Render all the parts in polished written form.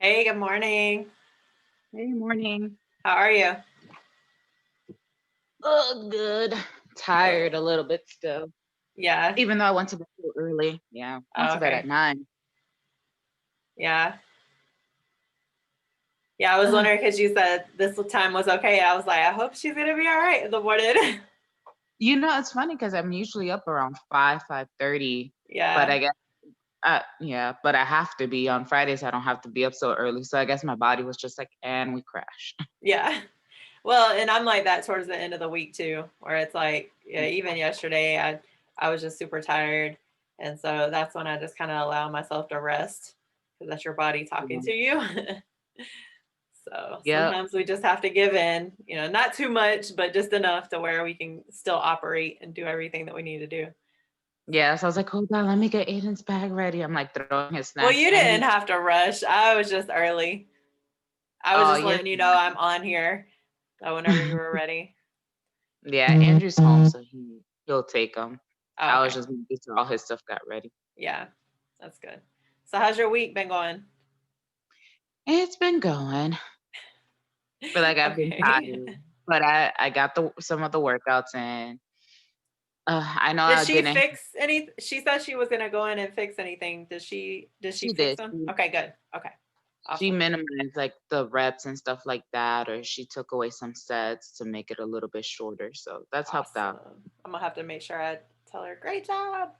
Hey, good morning. Hey, morning. How are you? Oh, good. Tired a little bit still. Yeah. Even though I went to bed so early. Yeah. I went Oh, to bed at okay. 9. Yeah. Yeah, I was Ugh. wondering because you said this time was okay. I was like, I hope she's gonna be all right in the morning. It's funny because I'm usually up around 5:30, but Yeah. I guess but I have to be on Fridays. I don't have to be up so early. So I guess my body was just like, and we crash. Yeah. Well, and I'm like that towards the end of the week too, where it's like, yeah, even yesterday I was just super tired. And so that's when I just kind of allow myself to rest because that's your body talking to you. So Yep. sometimes we just have to give in, not too much, but just enough to where we can still operate and do everything that we need to do. Yeah. So I was like, hold on, let me get Aiden's bag ready. I'm like throwing his Well, snacks you and didn't he's have to rush. I was just early. I was oh just yes. letting you know I'm on here. So whenever you were ready. Yeah, Andrew's home, so he'll take them. Oh, I was okay. just making sure all his stuff got ready. Yeah, that's good. So how's your week been going? It's been going. Feel like I've been Okay. tired, but I got the some of the workouts in. I know Did I she didn't. fix any? She said she was gonna go in and fix anything. Did she She fix did. them? She Okay, good. Okay, she awesome. minimized like the reps and stuff like that, or she took away some sets to make it a little bit shorter. So that's helped out. Awesome. I'm gonna have to make sure I tell her, great job.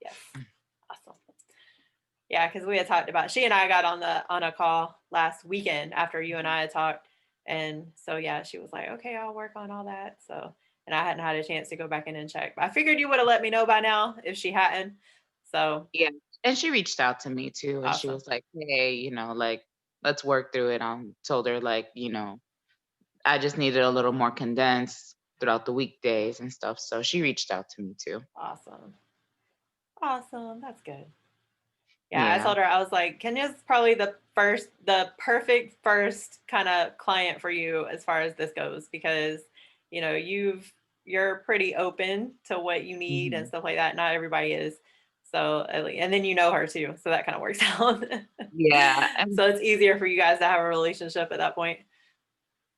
Yes. Awesome. Yeah, because we had talked about she and I got on a call last weekend after you and I had talked. And so yeah, she was like, okay, I'll work on all that. So and I hadn't had a chance to go back in and check. But I figured you would have let me know by now if she hadn't. So Yeah, and she reached out to me too, and she awesome. was like, "Hey, like let's work through it." I told her like, I just needed a little more condensed throughout the weekdays and stuff. So she reached out to me too. Awesome. Awesome. That's good. Yeah, I Yeah. told her I was like, Kenya's probably the perfect first kind of client for you as far as this goes because you're pretty open to what you need and Mhm. stuff like that. Not everybody is, so and then you know her too, so that kind of works out. Yeah, and So it's easier for you guys to have a relationship at that point,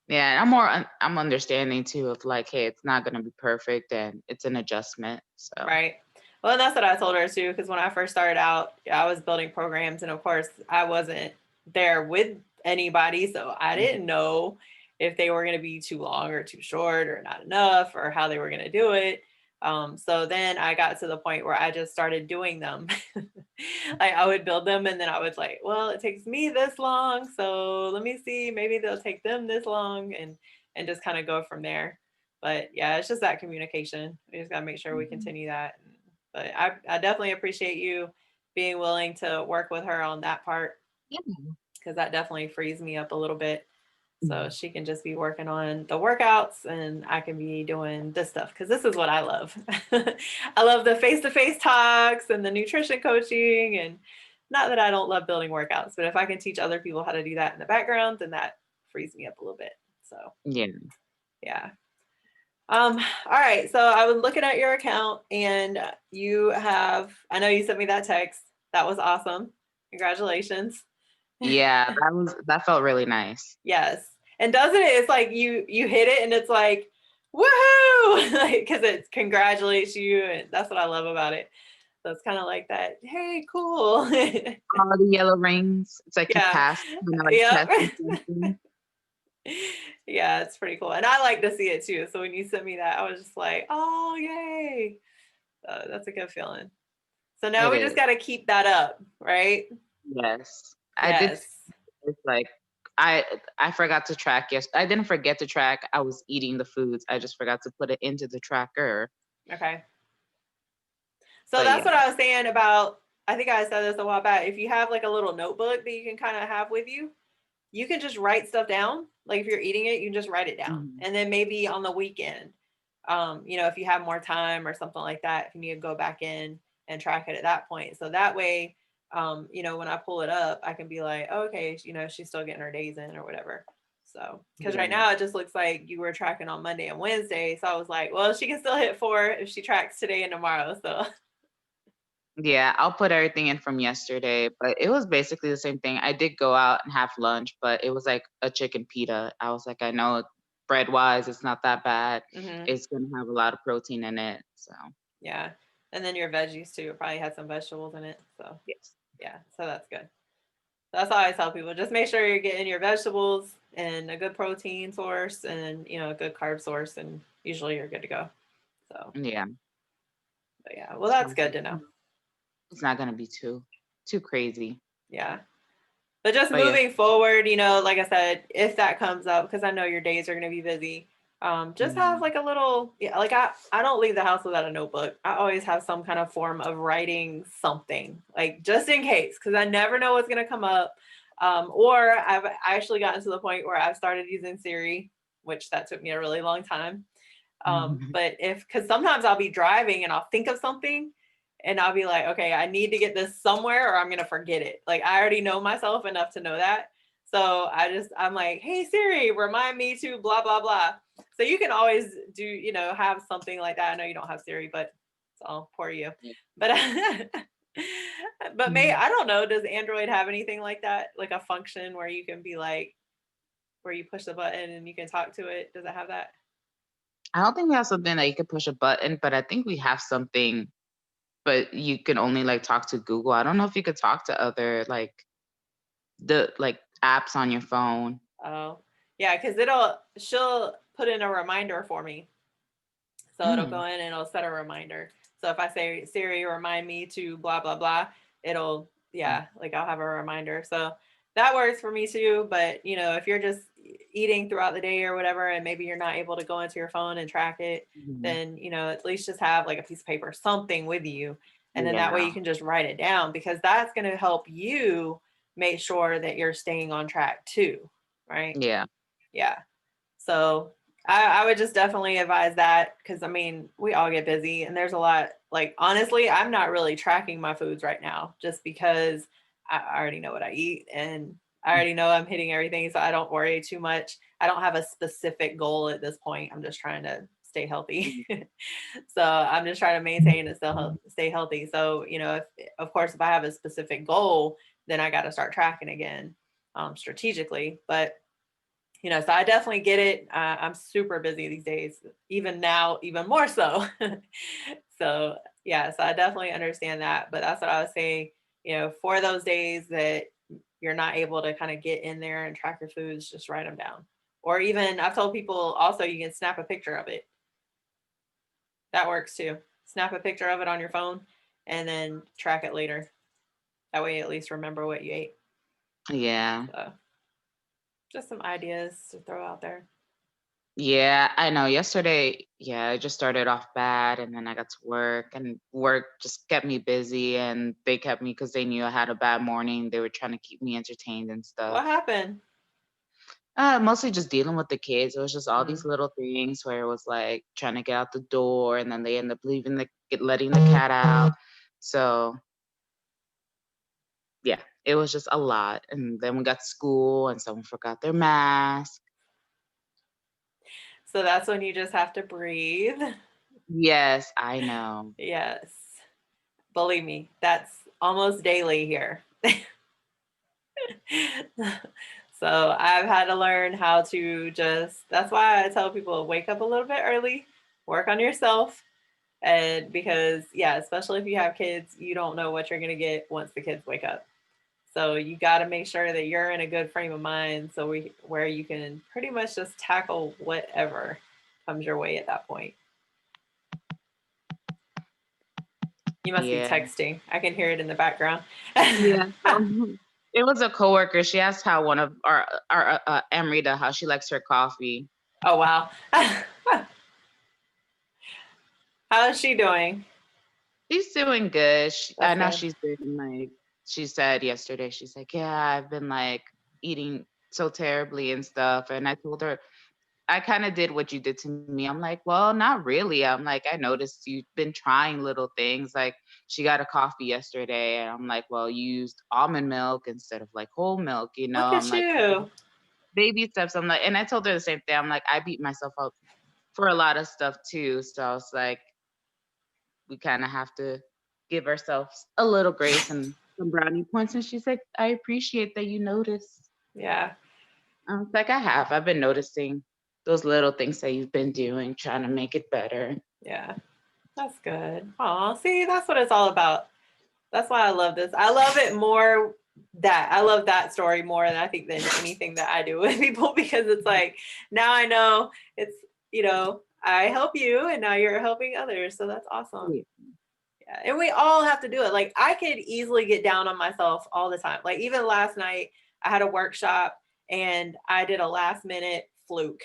yeah, and I'm understanding too of like, hey, it's not gonna be perfect and it's an adjustment. So right? Well, and that's what I told her too, because when I first started out, yeah, I was building programs, and of course, I wasn't there with anybody, so I mhm. didn't know if they were going to be too long or too short or not enough or how they were going to do it. So then I got to the point where I just started doing them. Like I would build them, and then I was like, well, it takes me this long, so let me see, maybe they'll take them this long, and just kind of go from there. But yeah, it's just that communication. We just got to make sure we Mhm. continue that. But I definitely appreciate you being willing to work with her on that part Yeah. because that definitely frees me up a little bit. So Mhm. she can just be working on the workouts and I can be doing this stuff because this is what I love. I love the face to face talks and the nutrition coaching. And not that I don't love building workouts, but if I can teach other people how to do that in the background, then that frees me up a little bit. So, Yeah. yeah. All right. So I was looking at your account and I know you sent me that text. That was awesome. Congratulations. Yeah, that felt really nice. Yes. And doesn't it? It's like you hit it and it's like, woohoo! Like, because it congratulates you. And that's what I love about it. So it's kind of like that. Hey, cool. All the yellow rings. It's like you Yeah. passed, like Yep. tested something. Yeah, it's pretty cool. And I like to see it too. So when you sent me that, I was just like, oh, yay. That's a good feeling. So now It we just is. got to keep that up, right? Yes. I did. Yes. It's like I I forgot to track. Yes, I didn't forget to track. I was eating the foods. I just forgot to put it into the tracker. Okay. So But that's yeah. what I was saying about. I think I said this a while back. If you have like a little notebook that you can kind of have with you, you can just write stuff down. Like if you're eating it, you can just write it down. Mhm. And then maybe on the weekend, if you have more time or something like that, if you need to go back in and track it at that point. So that way, when I pull it up, I can be like, oh, okay, she's still getting her days in or whatever. So, because right Yeah. now it just looks like you were tracking on Monday and Wednesday. So I was like, well, she can still hit 4 if she tracks today and tomorrow. So Yeah, I'll put everything in from yesterday, but it was basically the same thing. I did go out and have lunch, but it was like a chicken pita. I was like, I know bread wise, it's not that bad. Hmm. It's gonna have a lot of protein in it. So Yeah. And then your veggies too probably had some vegetables in it. So yes. yeah, so that's good. That's all I tell people. Just make sure you're getting your vegetables and a good protein source and a good carb source, and usually you're good to go. So, Yeah. but yeah, well, that's So good to know. it's not gonna be too crazy. Yeah. But just But yes. moving forward, like I said, if that comes up, because I know your days are going to be busy, just have Mhm. like a little, yeah, like I don't leave the house without a notebook. I always have some kind of form of writing something, like just in case, because I never know what's going to come up. Or I've actually gotten to the point where I've started using Siri, which that took me a really long time. But because sometimes I'll be driving and I'll think of something and I'll be like, okay, I need to get this somewhere or I'm going to forget it. Like I already know myself enough to know that. So I'm like, hey, Siri, remind me to blah, blah, blah. So you can always do, have something like that. I know you don't have Siri, but it's all poor you. Yeah. But, but Mhm. I don't know. Does Android have anything like that? Like a function where you can be like, where you push the button and you can talk to it? Does it have that? I don't think we have something that you could push a button, but I think we have something, but you can only like talk to Google. I don't know if you could talk to other like apps on your phone. Oh, yeah, because she'll put in a reminder for me. So it'll Mm. go in and it'll set a reminder. So if I say, Siri, remind me to blah, blah, blah, yeah, like I'll have a reminder. So that works for me too. But, if you're just eating throughout the day or whatever, and maybe you're not able to go into your phone and track it, Mhm. then, at least just have like a piece of paper, something with you. And then that way Yeah. you can just write it down because that's going to help you make sure that you're staying on track too. Right. Yeah. Yeah. So I would just definitely advise that because I mean, we all get busy and there's a lot. Like, honestly, I'm not really tracking my foods right now just because I already know what I eat and I already know I'm hitting everything. So I don't worry too much. I don't have a specific goal at this point. I'm just trying to stay healthy. Mhm. So I'm just trying to maintain and still stay healthy. So, of course, if I have a specific goal, then I got to start tracking again strategically. But so I definitely get it. I'm super busy these days, even now, even more so. So, yeah, so I definitely understand that. But that's what I was saying, for those days that you're not able to kind of get in there and track your foods, just write them down. Or even I've told people also you can snap a picture of it. That works too. Snap a picture of it on your phone and then track it later. That way, you at least remember what you ate. Yeah. So, just some ideas to throw out there. Yeah, I know. Yesterday, yeah, I just started off bad and then I got to work and work just kept me busy and they kept me because they knew I had a bad morning. They were trying to keep me entertained and What stuff. happened? Mostly just dealing with the kids. It was just all these Mm. little things where it was like trying to get out the door and then they end up letting the cat out. So yeah, it was just a lot. And then we got to school and someone forgot their mask. So that's when you just have to breathe. Yes, I know. Yes. Believe me, that's almost daily here. So I've had to learn how to that's why I tell people wake up a little bit early, work on yourself. And because, yeah, especially if you have kids, you don't know what you're going to get once the kids wake up. So you got to make sure that you're in a good frame of mind where you can pretty much just tackle whatever comes your way at that point. You must be Yeah. texting. I can hear it in the background. Yeah. It was a coworker. She asked how one of our Amrita, how she likes her coffee. Oh, wow. How is she doing? She's doing good. I That's know good. she's been like, she said yesterday, she's like, yeah, I've been like eating so terribly and stuff. And I told her, I kind of did what you did to me. I'm like, well, not really. I'm like, I noticed you've been trying little things. Like, she got a coffee yesterday, and I'm like, well, you used almond milk instead of like whole milk. Look I'm at like, you. baby steps. I'm like, and I told her the same thing. I'm like, I beat myself up for a lot of stuff too. So I was like, we kind of have to. give ourselves a little grace and some brownie points. And she's like, I appreciate that you notice. Yeah. I was like, I've been noticing those little things that you've been doing, trying to make it better. Yeah. That's good. Oh, see, that's what it's all about. That's why I love this. I love it more that I love that story more than I think than anything that I do with people, because it's like now I know it's, I help you and now you're helping others. So that's awesome. Yeah. Yeah. And we all have to do it. Like I could easily get down on myself all the time. Like even last night I had a workshop and I did a last minute fluke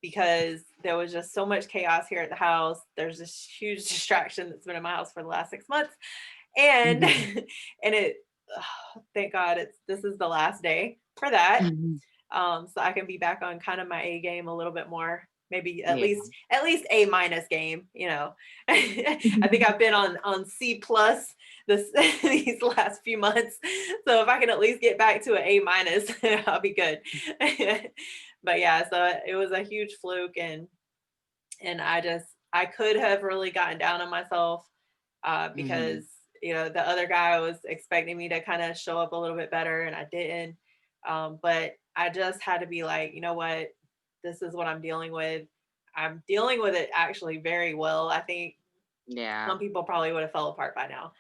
because there was just so much chaos here at the house. There's this huge distraction that's been in my house for the last 6 months. And Mhm. and it thank God this is the last day for that. Mhm. So I can be back on kind of my A game a little bit more, maybe Yeah. at least A minus game, I think I've been on C plus this these last few months. So if I can at least get back to an A minus, I'll be good. But yeah, so it was a huge fluke, and I could have really gotten down on myself because Mhm. the other guy was expecting me to kind of show up a little bit better and I didn't. But I just had to be like, you know what, this is what I'm dealing with. I'm dealing with it actually very well. I think Yeah. some people probably would have fell apart by now.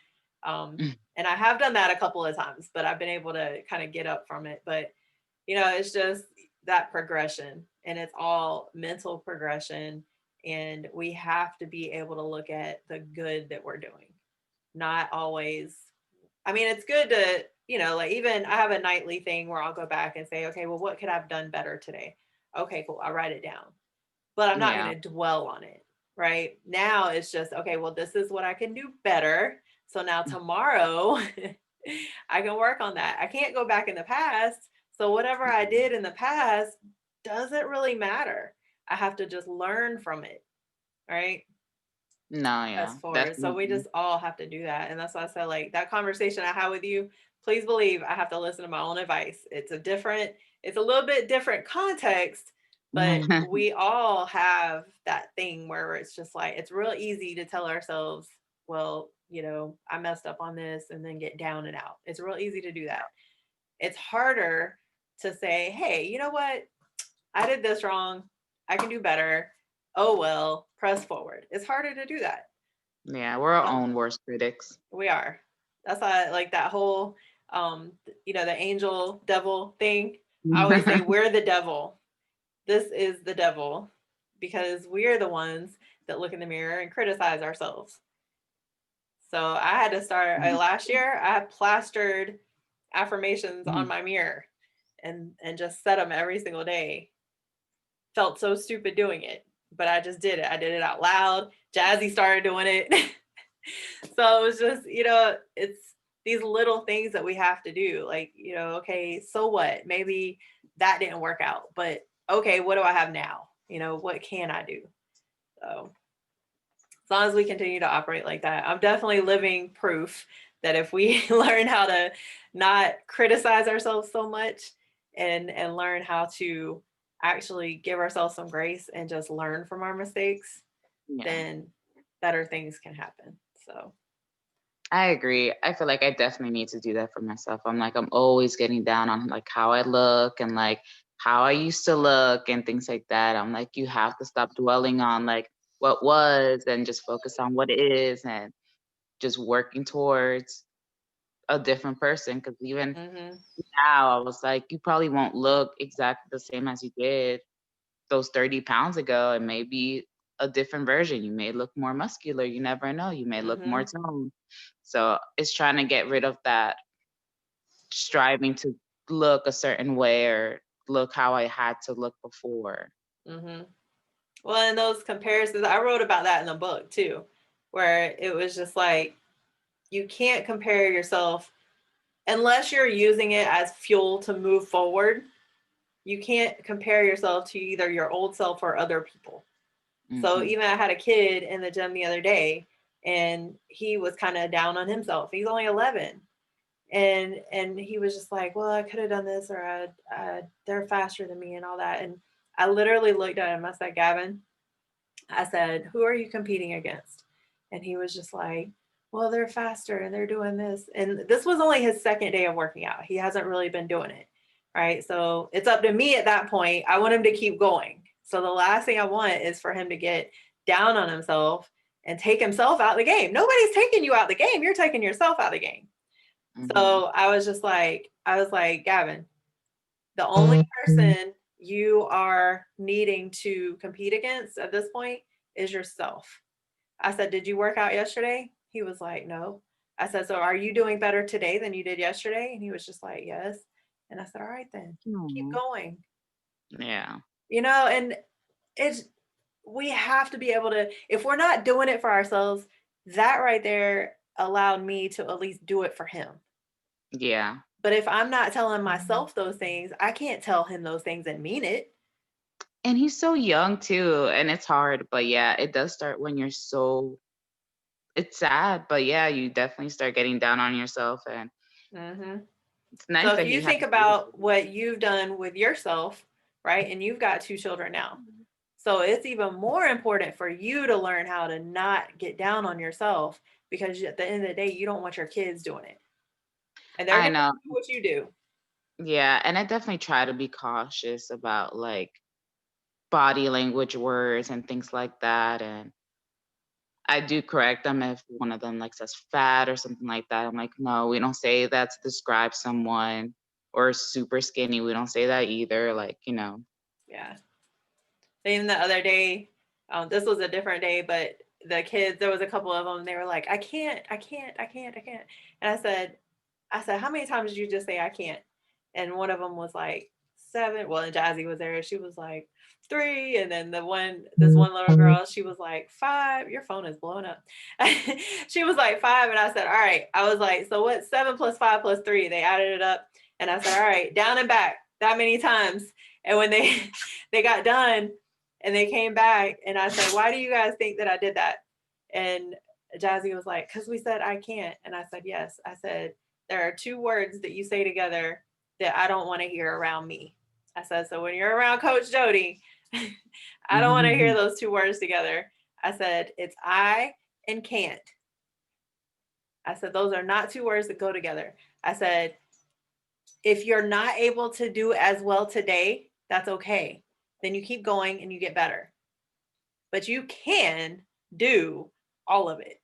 And I have done that a couple of times, but I've been able to kind of get up from it. But it's just that progression, and it's all mental progression. And we have to be able to look at the good that we're doing, not always. I mean, it's good to, like even I have a nightly thing where I'll go back and say, okay, well, what could I have done better today? Okay, cool. I'll write it down, but I'm not Yeah. going to dwell on it. Right now, it's just, okay, well, this is what I can do better. So now tomorrow, I can work on that. I can't go back in the past. So whatever I did in the past doesn't really matter. I have to just learn from it. Right. No, As yeah, far as, so we definitely. just all have to do that. And that's why I said, like, that conversation I had with you, please believe I have to listen to my own advice. It's a little bit different context, but we all have that thing where it's just like, it's real easy to tell ourselves, well, I messed up on this and then get down and out. It's real easy to do that. It's harder to say, hey, you know what? I did this wrong. I can do better. Oh, well, press forward. It's harder to do that. Yeah, we're our So own worst critics. we are. That's why, like that whole, the angel devil thing. I always say we're the devil. This is the devil, because we're the ones that look in the mirror and criticize ourselves. So I had to start last year. I had plastered affirmations on Mhm. my mirror and just said them every single day. Felt so stupid doing it, but I just did it. I did it out loud. Jazzy started doing it. So it was just, it's these little things that we have to do. Like, okay, so what? Maybe that didn't work out, but okay, what do I have now? What can I do? So as long as we continue to operate like that, I'm definitely living proof that if we learn how to not criticize ourselves so much and learn how to actually give ourselves some grace and just learn from our mistakes, Yeah, then better things can happen. So I agree. I feel like I definitely need to do that for myself. I'm like, I'm always getting down on like how I look and like how I used to look and things like that. I'm like, you have to stop dwelling on like what was and just focus on what is and just working towards a different person. Cause even mhm. now I was like, you probably won't look exactly the same as you did those 30 pounds ago. And maybe a different version. You may look more muscular. You never know. You may look more Mhm. toned. So it's trying to get rid of that striving to look a certain way or look how I had to look before. Mhm. Well, in those comparisons, I wrote about that in the book too, where it was just like you can't compare yourself unless you're using it as fuel to move forward. You can't compare yourself to either your old self or other people. So Hmm. even I had a kid in the gym the other day, and he was kind of down on himself. He's only 11, and he was just like, well, I could have done this, or they're faster than me and all that. And I literally looked at him. I said, Gavin, I said, who are you competing against? And he was just like, well, they're faster and they're doing this. And this was only his second day of working out. He hasn't really been doing it. Right. So it's up to me at that point. I want him to keep going. So the last thing I want is for him to get down on himself and take himself out of the game. Nobody's taking you out of the game. You're taking yourself out of the game. Hmm. So I was like, Gavin, the only person you are needing to compete against at this point is yourself. I said, did you work out yesterday? He was like, no. I said, so are you doing better today than you did yesterday? And he was just like, yes. And I said, all right, then keep Hmm. going. Yeah. And it's, we have to be able to, if we're not doing it for ourselves, that right there allowed me to at least do it for him. Yeah. But if I'm not telling myself those things, I can't tell him those things and mean it. And he's so young too, and it's hard, but yeah, it does start when you're so it's sad, but yeah, you definitely start getting down on yourself, and Hmm. it's So nice if that you he has think you. about what you've done with yourself, right, and you've got two children now. So it's even more important for you to learn how to not get down on yourself because at the end of the day, you don't want your kids doing it. And they're I going know. to do what you do. Yeah, and I definitely try to be cautious about, like, body language words and things like that, and I do correct them if one of them, like, says fat or something like that. I'm like, "No, we don't say that to describe someone," or super skinny, we don't say that either, like, Yeah. Even the other day, this was a different day, but the kids, there was a couple of them, they were like, I can't, I can't, I can't, I can't. And I said, how many times did you just say I can't? And one of them was like 7. Well, and Jazzy was there. She was like 3. And then this one little girl, she was like 5. Your phone is blowing up. She was like 5. And I said, all right. I was like, so what's 7 plus 5 plus 3? They added it up. And I said, all right, down and back that many times. And when they, they got done and they came back and I said, why do you guys think that I did that? And Jazzy was like, because we said I can't. And I said, yes. I said, there are 2 words that you say together that I don't want to hear around me. I said, so when you're around Coach Jody, I don't want to hear those 2 words together. I said, it's I and can't. I said, those are not 2 words that go together. I said, if you're not able to do as well today, that's okay. Then you keep going and you get better. But you can do all of it.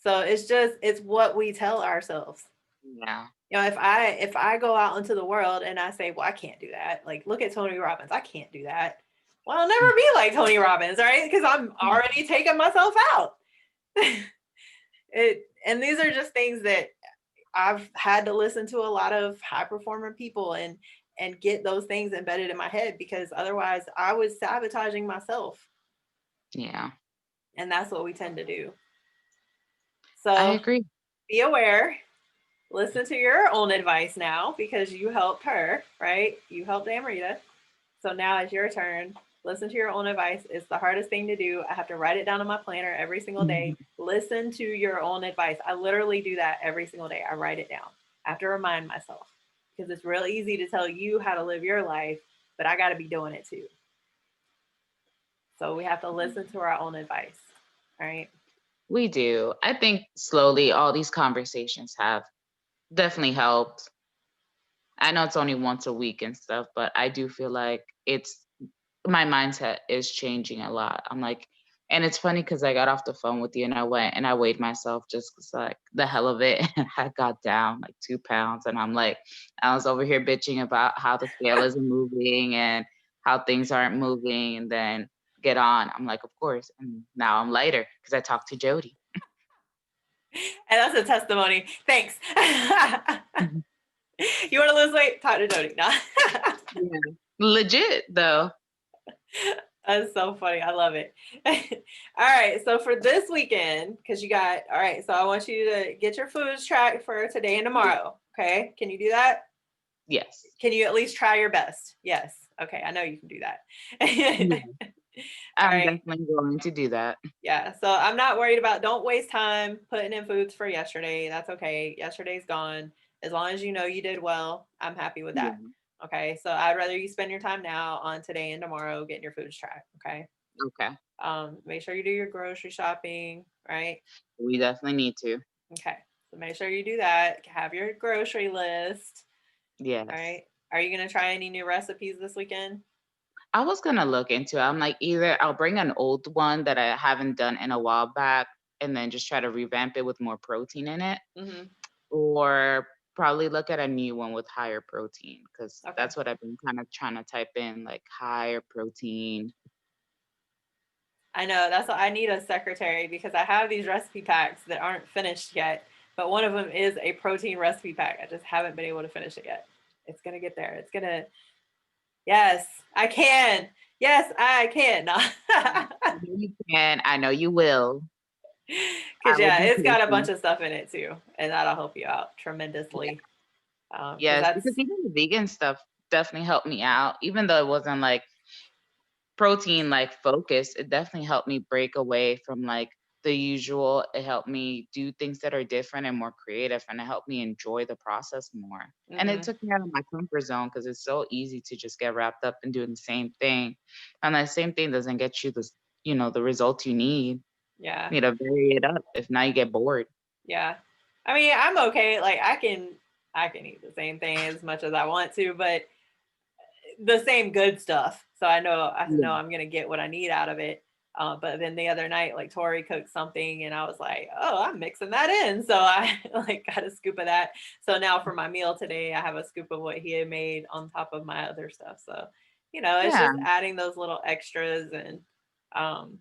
So it's what we tell ourselves. Yeah. If I go out into the world and I say, well, I can't do that. Like, look at Tony Robbins. I can't do that. Well, I'll never be like Tony Robbins, right? Because I'm already taking myself out. And these are just things that I've had to listen to a lot of high performing people and get those things embedded in my head because otherwise I was sabotaging myself. Yeah. And that's what we tend to do. I So agree. be aware, listen to your own advice now because you helped her, right? You helped Amrita. So now it's your turn. Listen to your own advice. It's the hardest thing to do. I have to write it down on my planner every single day. Listen to your own advice. I literally do that every single day. I write it down. I have to remind myself because it's real easy to tell you how to live your life, but I got to be doing it too. So we have to listen to our own advice. All right. We do. I think slowly all these conversations have definitely helped. I know it's only once a week and stuff, but I do feel like it's my mindset is changing a lot. I'm like, and it's funny because I got off the phone with you and I went and I weighed myself just 'cause, like, the hell of it. And I got down like 2 pounds. And I'm like, I was over here bitching about how the scale isn't moving and how things aren't moving. And then get on. I'm like, of course. And now I'm lighter because I talked to Jody. And that's a testimony. Thanks. Mhm. You want to lose weight? Talk to Jody. No. Yeah. Legit though. That's so funny. I love it. All right. So for this weekend, because all right. So I want you to get your foods tracked for today and tomorrow. Okay. Can you do that? Yes. Can you at least try your best? Yes. Okay. I know you can do that. Yeah. All I'm right. definitely going to do that. Yeah. So I'm not worried about, don't waste time putting in foods for yesterday. That's okay. Yesterday's gone. As long as you know you did well, I'm happy with that. Yeah. Okay. So I'd rather you spend your time now on today and tomorrow getting your foods tracked. Okay. Okay. Make sure you do your grocery shopping. right? We definitely need to. Okay. So make sure you do that. Have your grocery list. All Yes. right. Are you going to try any new recipes this weekend? I was gonna look into it. I'm like, either I'll bring an old one that I haven't done in a while back and then just try to revamp it with more protein in it, Mm-hmm. or probably look at a new one with higher protein because Okay. that's what I've been kind of trying to type in, like higher protein. I know that's what I need a secretary because I have these recipe packs that aren't finished yet, but one of them is a protein recipe pack. I just haven't been able to finish it yet. It's gonna get there. It's gonna. Yes, I can. Yes, I can. No. I know you can. I know you will. Because I will yeah, be it's got a bunch patient. of stuff in it too, and that'll help you out tremendously. Because Yes, that's because even the vegan stuff definitely helped me out, even though it wasn't like protein like focused. It definitely helped me break away from like the usual. It helped me do things that are different and more creative, and it helped me enjoy the process more. And it mm-hmm, took me out of my comfort zone because it's so easy to just get wrapped up in doing the same thing, and that same thing doesn't get you the results you need. yeah, You need to vary it up. If not, you get bored. yeah. I mean, I'm okay. Like I can eat the same thing as much as I want to, but the same good stuff. So I know Yeah. I'm gonna get what I need out of it. But then the other night, like Tori cooked something, and I was like, "Oh, I'm mixing that in." So I like got a scoop of that. So now for my meal today, I have a scoop of what he had made on top of my other stuff. So, it's Yeah. just adding those little extras um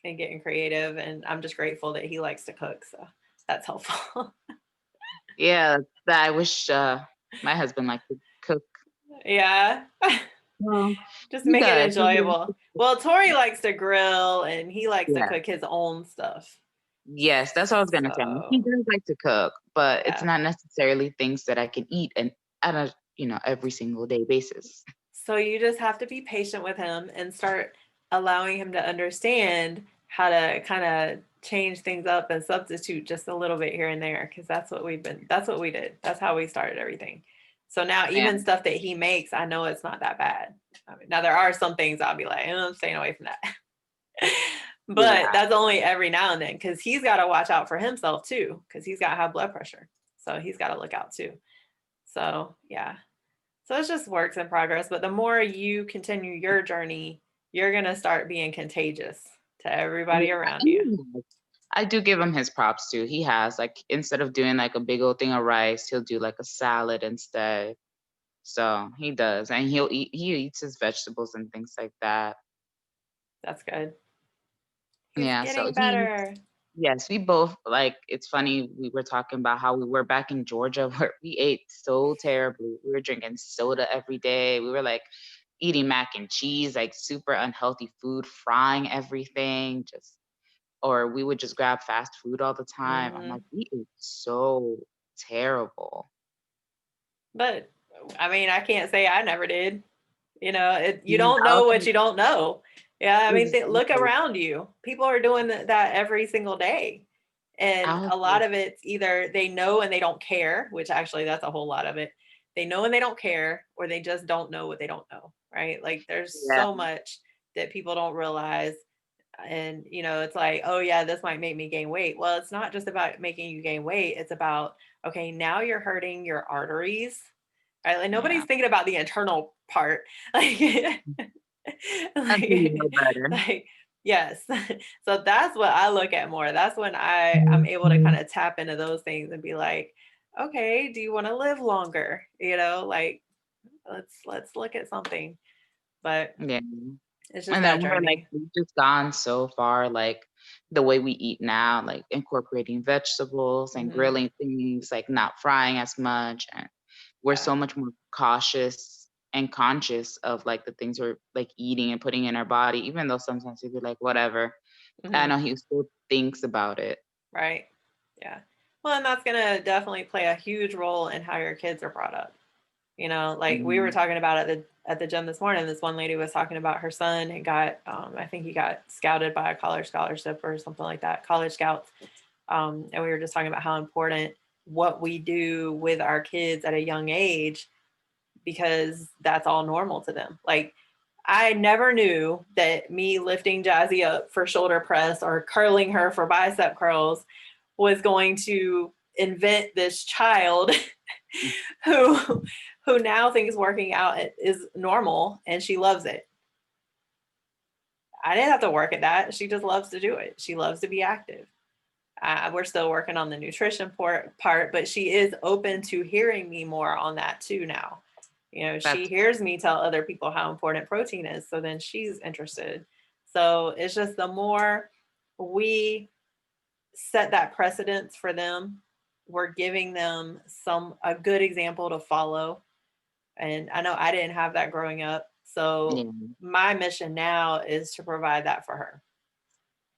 and getting creative. And I'm just grateful that he likes to cook. So that's helpful. Yeah. I wish my husband liked to cook. Yeah. Well, Just he make it does. He loves enjoyable. to cook. Well, Tori likes to grill and he likes to Yeah. cook his own stuff. Yes, that's what I was gonna say. He So, does like to cook, but it's yeah. not necessarily things that I can eat and on a every single day basis. So you just have to be patient with him and start allowing him to understand how to kind of change things up and substitute just a little bit here and there because that's what we did. That's how we started everything. So now Yeah, even stuff that he makes, I know it's not that bad. I mean, now there are some things I'll be like, I'm staying away from that. But yeah, that's only every now and then because he's got to watch out for himself too because he's got high blood pressure. So he's got to look out too. So yeah. So it's just works in progress. But the more you continue your journey, you're going to start being contagious to yeah. everybody around And you. I do give him his props too. He has like instead of doing like a big old thing of rice, he'll do like a salad instead. So he does, and he eats his vegetables and things like that. That's good. He's Yeah, so getting he better. yes, we both like it's funny, we were talking about how we were back in Georgia where we ate so terribly. We were drinking soda every day. We were like eating mac and cheese, like super unhealthy food, frying everything, just or we would just grab fast food all the time. I'm like, Hmm. we ate so terrible. But I mean, I can't say I never did. You Yeah, don't I know was what like, you don't know. Yeah, I mean, look exactly. around you. People are doing that every single day. And I was a lot like, of it's either they know and they don't care, which actually that's a whole lot of it. They know and they don't care, or they just don't know what they don't know, right? Like there's yeah, so much that people don't realize. And, it's like, oh, yeah, this might make me gain weight. Well, it's not just about making you gain weight. It's about, okay, now you're hurting your arteries, right? Like yeah. nobody's thinking about the internal part. Like, Until you know like, better. like yes. So that's what I look at more. That's when I'm able to kind of tap into those things and be like, okay, do you want to live longer? Like let's look at something. But Yeah. it's just And then that we're like, journey. we've just gone so far, like the way we eat now, like incorporating vegetables and Hmm. grilling things, like not frying as much. And we're Yeah. so much more cautious and conscious of like the things we're like eating and putting in our body, even though sometimes we'd be like, whatever. I Hmm. know he still thinks about it. Right. Yeah. Well, and that's gonna definitely play a huge role in how your kids are brought up. Like we were Mm, talking about at the gym this morning. This one lady was talking about her son and got I think he got scouted by a college scholarship or something like that, college scouts. And we were just talking about how important what we do with our kids at a young age because that's all normal to them. Like I never knew that me lifting Jazzy up for shoulder press or curling her for bicep curls was going to invent this child who who now thinks working out is normal and she loves it. I didn't have to work at that. She just loves to do it. She loves to be active. We're still working on the nutrition part, but she is open to hearing me more on that too now. You know, she That's hears me tell other people how important protein is, so then she's interested. So it's just the more we set that precedence for them, we're giving them a good example to follow. And I know I didn't have that growing up. So yeah. my mission now is to provide that for her.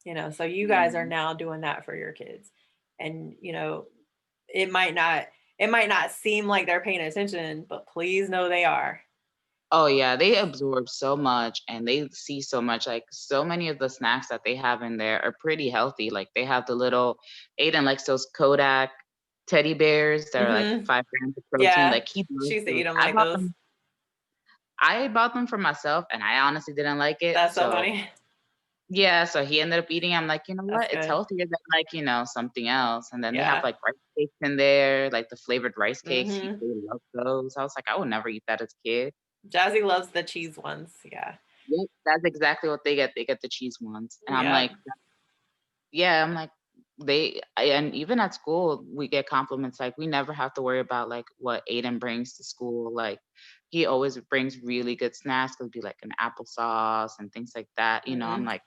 You know, so you guys are Yeah. now doing that for your kids. And, you know, it might not it might not seem like they're paying attention, but please know they are. Oh yeah, they absorb so much and they see so much. Like so many of the snacks that they have in there are pretty healthy. Like they have the little Aiden likes those Kodak teddy bears that are like Mhm. 5 grams of protein. Yeah. Like he She loves used to eat those. them like those. I bought them for myself and I honestly didn't like it. That's so So funny. yeah, so he ended up eating. I'm like, you know That's what? It's good. healthier than like, something else. And then they have Yeah. like rice cakes in there, like the flavored rice cakes. He Mhm. really loves those. I was like, I would never eat that as a kid. Jazzy loves the cheese ones. Yeah. Yep, that's exactly what they get. They get the cheese ones. And I'm Yep. like, yeah, I'm like, and even at school, we get compliments. Like, we never have to worry about like what Aiden brings to school. Like, he always brings really good snacks. It'll be like an applesauce and things like that. I'm Mhm. like,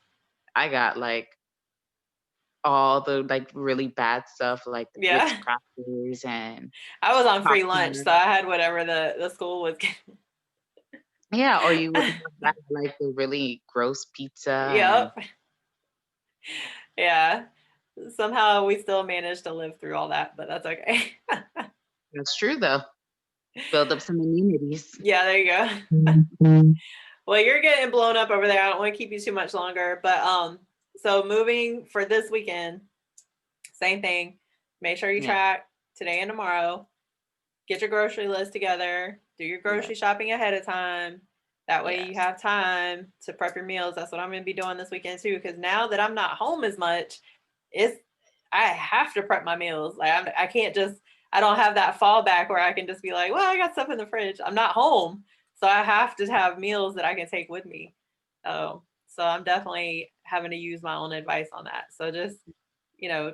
I got like all the like really bad stuff, like the Ritz Yeah. crackers and I was on free lunch, so popcorn. I had whatever the school was getting. Yeah, or you would have that like the really gross pizza and Yep. Yeah. Somehow we still managed to live through all that, but that's okay. that's true though. Build up some immunities. Yeah, there you go. Mhm. Well, you're getting blown up over there. I don't want to keep you too much longer, but so moving for this weekend, same thing. Make sure you Yeah, track today and tomorrow. Get your grocery list together. Do your yeah, grocery shopping ahead of time. That way you yes. have time to prep your meals. That's what I'm going to be doing this weekend too. Because now that I'm not home as much, it's I have to prep my meals. Like I can't just I don't have that fallback where I can just be like, well, I got stuff in the fridge. I'm not home, so I have to have meals that I can take with me. So I'm definitely having to use my own advice on that. So just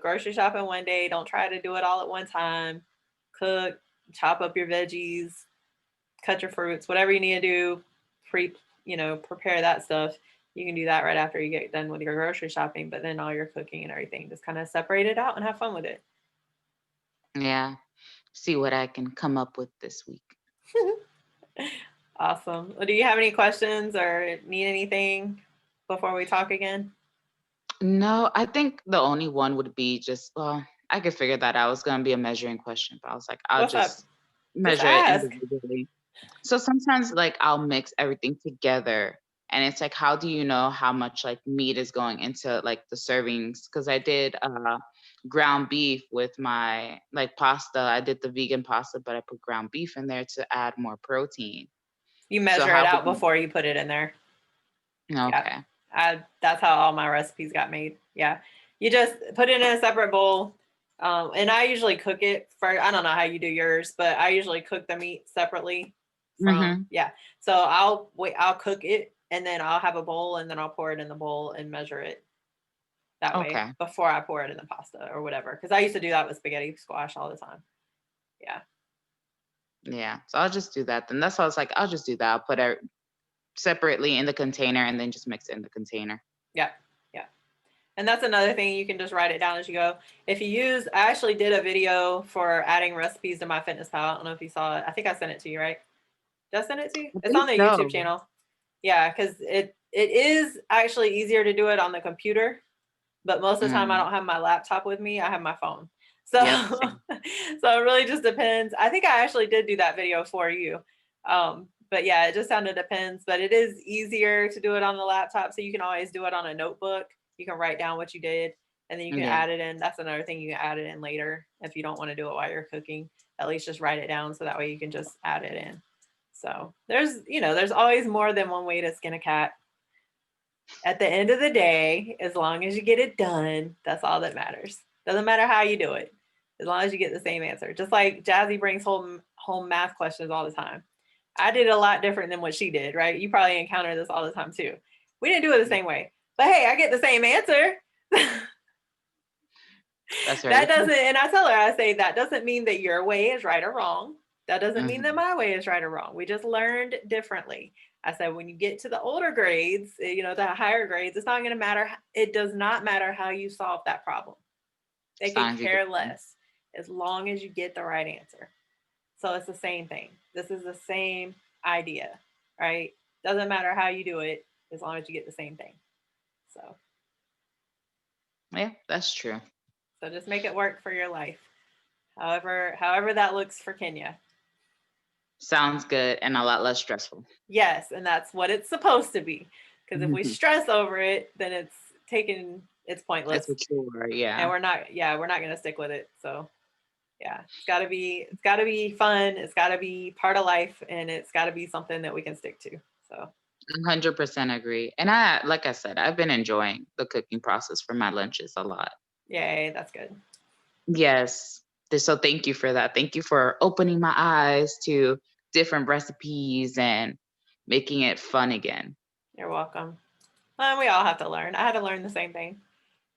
grocery shopping one day. Don't try to do it all at one time. Cook, chop up your veggies, cut your fruits, whatever you need to do, prepare that stuff. You can do that right after you get done with your grocery shopping, but then all your cooking and everything, just kind of separate it out and have fun with it. Yeah. See what I can come up with this week. Awesome. Well, do you have any questions or need anything before we talk again? No, I think the only one would be just, well, I could figure that out. It's gonna be a measuring question, but I was like, I'll What's up? just Just measure it ask. individually. So sometimes like I'll mix everything together and it's like, how do you know how much like meat is going into like the servings? Because I did ground beef with my like pasta. I did the vegan pasta, but I put ground beef in there to add more protein. You So measure it how would out you? before you put it in there. Yeah. Okay. That's how all my recipes got made. Yeah. You just put it in a separate bowl. And I usually cook it for, I don't know how you do yours, but I usually cook the meat separately Mm-hmm. yeah. So I'll cook it and then I'll have a bowl and then I'll pour it in the bowl and measure it that way Okay. before I pour it in the pasta or whatever. Cause I used to do that with spaghetti squash all the time. Yeah. Yeah. So I'll just do that. Then that's why I was like, I'll just do that. I'll put it separately in the container and then just mix it in the container. Yeah. Yeah. And that's another thing. You can just write it down as you go. If you use, I actually did a video for adding recipes to MyFitnessPal. I don't know if you saw it. I think I sent it to you, right? Did I send it to you? I It's think on the YouTube so. channel. Yeah, because it is actually easier to do it on the computer, but most of the time I Mm. don't have my laptop with me. I have my phone. So Yep. Same. so it really just depends. I think I actually did do that video for you. But yeah, it just kind of depends. But it is easier to do it on the laptop. So you can always do it on a notebook. You can write down what you did and then you can Yeah. add it in. That's another thing, you can add it in later if you don't want to do it while you're cooking. At least just write it down so that way you can just add it in. So there's always more than one way to skin a cat. At the end of the day, as long as you get it done, that's all that matters. Doesn't matter how you do it, as long as you get the same answer. Just like Jazzy brings home math questions all the time. I did a lot different than what she did, right? You probably encounter this all the time too. We didn't do it the Yeah, same way, but hey, I get the same answer. that's very That true. doesn't, and I tell her, I say, that doesn't mean that your way is right or wrong. That doesn't mean that Mhm. my way is right or wrong. We just learned differently. I said, when you get to the older grades, the higher grades, it's not going to matter. It does not matter how you solve that problem. They could Signs you get care them. less as long as you get the right answer. So it's the same thing. This is the same idea, right? Doesn't matter how you do it as long as you get the same thing. So, Yeah, that's true. so just make it work for your life. However that looks for Kenya. Sounds good and a lot less stressful. Yes, and that's what it's supposed to be. Because if we stress over it, then it's It's pointless, a chore, and yeah. we're not gonna stick with it. So yeah, it's gotta be fun. It's gotta be part of life, and it's gotta be something that we can stick to. So 100% agree. And like I said, I've been enjoying the cooking process for my lunches a lot. yay, that's good. Yes. So thank you for that. Thank you for opening my eyes to different recipes and making it fun again. You're welcome. We all have to learn. I had to learn the same thing.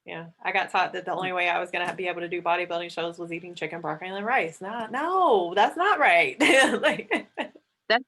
Yeah, I got taught that the only way I was gonna be able to do bodybuilding shows was eating chicken, broccoli, and rice. No, that's not right. Like,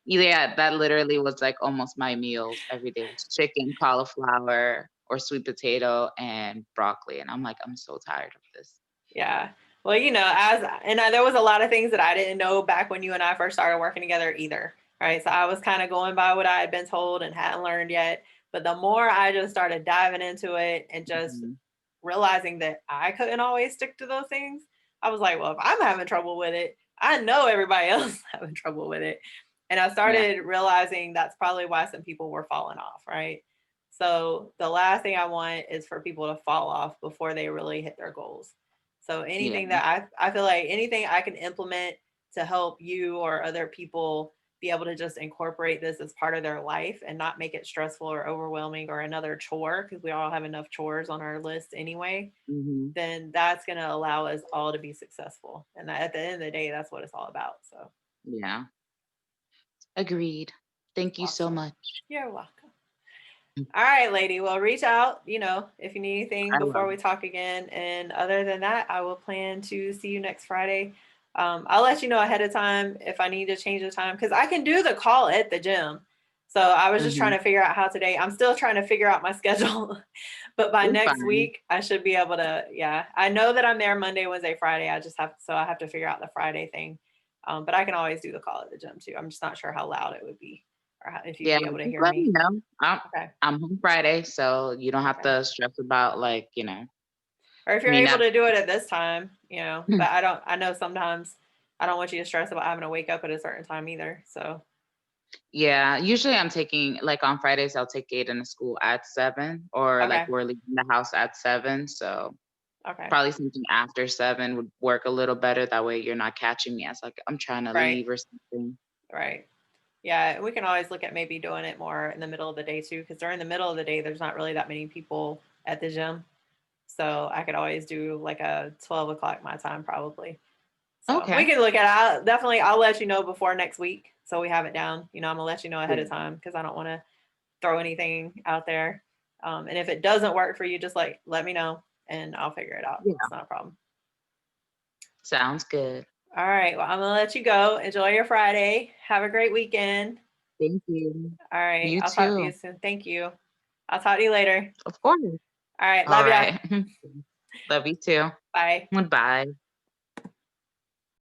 Yeah, that literally was like almost my meals every day. Was chicken, cauliflower, or sweet potato and broccoli. And I'm like, I'm so tired of this. yeah. Well, there was a lot of things that I didn't know back when you and I first started working together either. Right. So I was kind of going by what I had been told and hadn't learned yet. But the more I just started diving into it and just Mhm. realizing that I couldn't always stick to those things, I was like, well, if I'm having trouble with it, I know everybody else is having trouble with it. And I Yeah. started realizing that's probably why some people were falling off. Right. So the last thing I want is for people to fall off before they really hit their goals. So Yeah. anything that I feel like anything I can implement to help you or other people be able to just incorporate this as part of their life and not make it stressful or overwhelming or another chore, because we all have enough chores on our list anyway, Hmm. then that's going to allow us all to be successful. And at the end of the day, that's what it's all about. So Yeah. Agreed. Thank you so awesome. much. You're welcome. All right, lady. Well, reach out, if you need anything I will. before we talk again. And other than that, I will plan to see you next Friday. I'll let you know ahead of time if I need to change the time, because I can do the call at the gym. So I was just trying Hmm. to figure out how today. I'm still trying to figure out my schedule, but by You're next fine. week I should be able to. Yeah, I know that I'm there Monday, Wednesday, Friday. I have to figure out the Friday thing. But I can always do the call at the gym too. I'm just not sure how loud it would be, or if you'd Yeah, be able to just hear let me me. know. Okay. I'm home Friday, so you don't have Okay. to stress about Or if you're me able not. to do it at this time, but I know sometimes I don't want you to stress about having to wake up at a certain time either. So, Yeah, usually I'm taking like on Fridays I'll take Aiden to school at 7 or like okay. we're leaving the house at 7, so Okay. probably something after 7 would work a little better. That way you're not catching me as like I'm trying to Right. leave or something. Right. Yeah. We can always look at maybe doing it more in the middle of the day too, because during the middle of the day, there's not really that many people at the gym. So I could always do like a 12 o'clock my time probably. So we Okay. can look at it. I'll let you know before next week. So we have it down. I'm going to let you know ahead Yeah. of time because I don't want to throw anything out there. And if it doesn't work for you, just like let me know and I'll figure it out. Yeah. It's not a problem. Sounds good. All right. Well, I'm going to let you go. Enjoy your Friday. Have a great weekend. Thank you. All right. You I'll talk to you too. soon. Thank you. I'll talk to you later. Of course. All right. All Love ya. right. Love you too. Bye. Goodbye.